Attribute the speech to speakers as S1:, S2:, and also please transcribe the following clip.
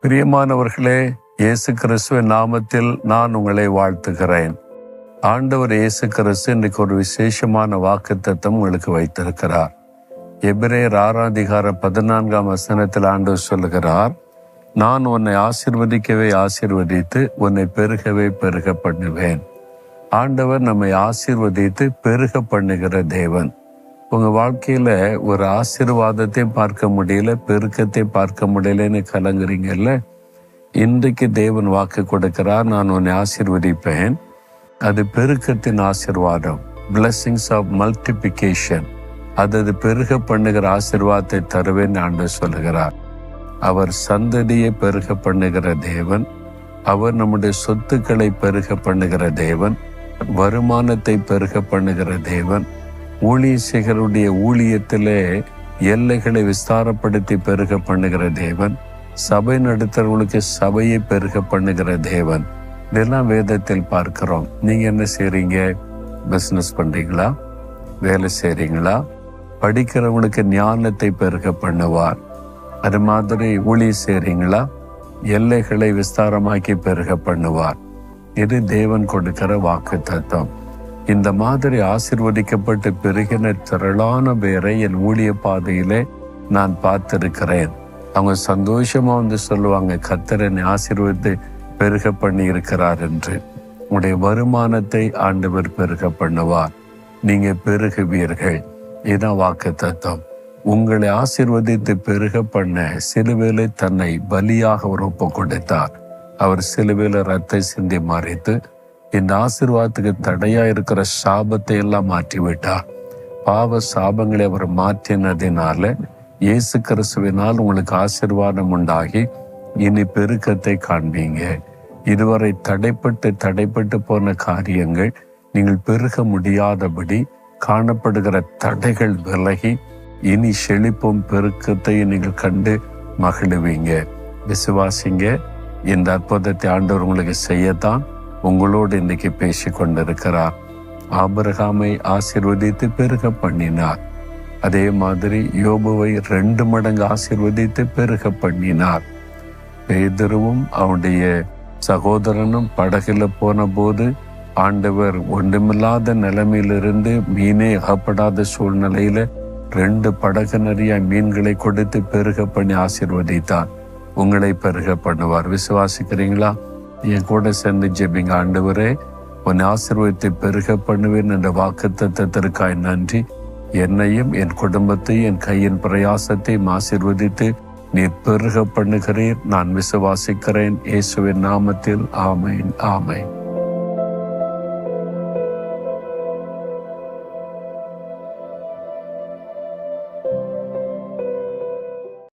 S1: பிரியமானவர்களே, இயேசு கிறிஸ்துவின் நாமத்தில் நான் உங்களை வாழ்த்துகிறேன். ஆண்டவர் இயேசு கிறிஸ்து இன்றைக்கு ஒரு விசேஷமான வாக்குத்தத்தம் உங்களுக்கு வைத்திருக்கிறார். எபிரேயர் 6:14 ஆண்டவர் சொல்லுகிறார், நான் உன்னை ஆசீர்வதிக்கவே ஆசீர்வதித்து உன்னை பெருகவே பெருக பண்ணுவேன். ஆண்டவர் நம்மை ஆசீர்வதித்து பெருக பண்ணுகிற தேவன். உங்க வாழ்க்கையில ஒரு ஆசீர்வாதத்தை பார்க்க முடியல, பெருக்கத்தை பார்க்க முடியலன்னு கலங்குறீங்கல்ல, இன்றைக்கு தேவன் வாக்கு கொடுக்கிறார், நான் உன்னை ஆசீர்வதிப்பேன். அது பெருக்கத்தின் ஆசீர்வாதம், பிளெஸிங்ஸ் ஆஃப் மல்டிபிகேஷன். அது பெருக பண்ணுகிற ஆசீர்வாதத்தை தருவேன் ஆண்டவர் சொல்லுகிறார். அவர் சந்ததியை பெருக பண்ணுகிற தேவன். அவர் நம்முடைய சொத்துக்களை பெருக பண்ணுகிற தேவன். வருமானத்தை பெருக பண்ணுகிற தேவன். ஊழியர்களுடைய ஊழியத்திலே எல்லைகளை விஸ்தாரப்படுத்தி பெருக பண்ணுகிற தேவன். சபை நடத்துறவங்களுக்கு சபையை பெருக பண்ணுகிற தேவன். இதெல்லாம் வேதத்தில் பார்க்கிறோம். நீங்க என்ன செய்றீங்க? பிசினஸ் பண்றீங்களா? வேலை செய்றீங்களா? படிக்கிறவங்களுக்கு ஞானத்தை பெருக பண்ணுவார். அது மாதிரி ஊழியம் செய்றீங்களா? எல்லைகளை விஸ்தாரமாக்கி பெருக பண்ணுவார். இது தேவன் கொடுக்கிற வாக்கு தத்துவம். இந்த மாதிரி ஆசீர்வதிக்கப்பட்டு பெருகின திரளான பேரை என் ஊழிய பாதையிலே நான் பார்த்திருக்கிறேன். அவங்க சந்தோஷமா வந்து சொல்லுவாங்க, கர்த்தர் என்னை ஆசீர்வதித்து பெருக பண்ணி இருக்கிறார் என்று. உங்களுடைய வருமானத்தை ஆண்டவர் பெருக பண்ணுவார். நீங்க பெருகுவீர்கள். இதுதான் வாக்கு தத்துவம். உங்களை ஆசீர்வதித்து பெருக பண்ண சிலுவையிலே தன்னை பலியாக ஒரு ஒப்பு கொடுத்தார். அவர் சிலுவையில ரத்தை சிந்தி மறித்து இந்த ஆசீர்வாதத்துக்கு தடையா இருக்கிற சாபத்தை எல்லாம் மாற்றி விட்டார். பாவ சாபங்களை அவர் மாற்றினதினால இயேசு கிறிஸ்துவினால் உங்களுக்கு ஆசீர்வாதம் உண்டாகி இனி பெருக்கத்தை காண்பீங்க. இதுவரை தடைப்பட்டு போன காரியங்கள் நீங்கள் பெருக முடியாதபடி காணப்படுகிற தடைகள் விலகி இனி செழிப்பும் பெருக்கத்தையும் நீங்கள் கண்டு மகிழுவீங்க. விசுவாசிங்க. இந்த அற்புதத்தை ஆண்டவர் உங்களுக்கு செய்யத்தான் உங்களோடு இன்னைக்கு பேசி கொண்டிருக்கிறார். ஆபிரகாமை ஆசீர்வதித்து பெருக பண்ணினார். அதே மாதிரி யோபுவை 2 மடங்கு ஆசீர்வதித்து பெருக பண்ணினார். பேதுருவும் அவனுடைய சகோதரனும் படகுல போன போது ஆண்டவர் ஒன்றுமில்லாத நிலைமையிலிருந்து மீனே அகப்படாத சூழ்நிலையில 2 படகு நிறைய மீன்களை கொடுத்து பெருக பண்ணி ஆசீர்வதித்தார். உங்களை பெருக பண்ணுவார். விசுவாசிக்கிறீங்களா? என் கூட சேர்ந்து ஜெபிங்க. ஆண்டவரே, உன்னை ஆசீர்வதித்து பெருக பண்ணுவேன் என்ற வாக்குத்தத்தத்திற்காய் நன்றி. என்னையும் என் குடும்பத்தையும் என் கையின் பிரயாசத்தையும் ஆசீர்வதித்து நீர் பெருக பண்ணுகிறீர். நான் விசுவாசிக்கிறேன். இயேசுவின் நாமத்தில் ஆமென், ஆமென்.